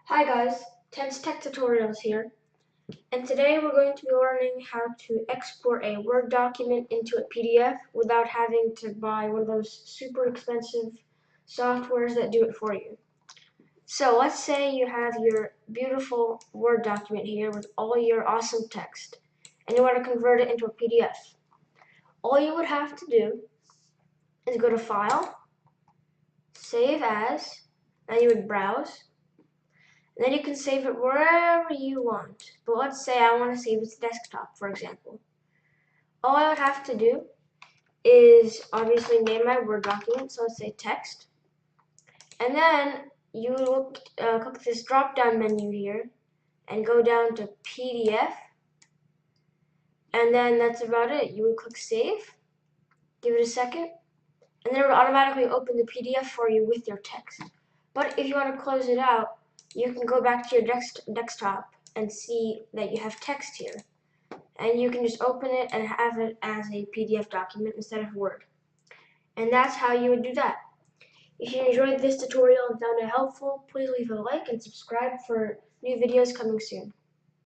Hi guys, Tense Tech Tutorials here, and today we're going to be learning how to export a Word document into a PDF without having to buy one of those super expensive softwares that do it for you. So let's say you have your beautiful Word document here with all your awesome text, and you want to convert it into a PDF. All you would have to do is go to File, Save As, and you would browse. And then you can save it wherever you want. But let's say I want to save it to desktop, for example. All I would have to do is obviously name my Word document. So let's say text. And then you click this drop down menu here and go down to PDF. And then that's about it. You would click save, give it a second, and then it will automatically open the PDF for you with your text. But if you want to close it out, you can go back to your desktop and see that you have text here. And you can just open it and have it as a PDF document instead of Word. And that's how you would do that. If you enjoyed this tutorial and found it helpful, please leave a like and subscribe for new videos coming soon.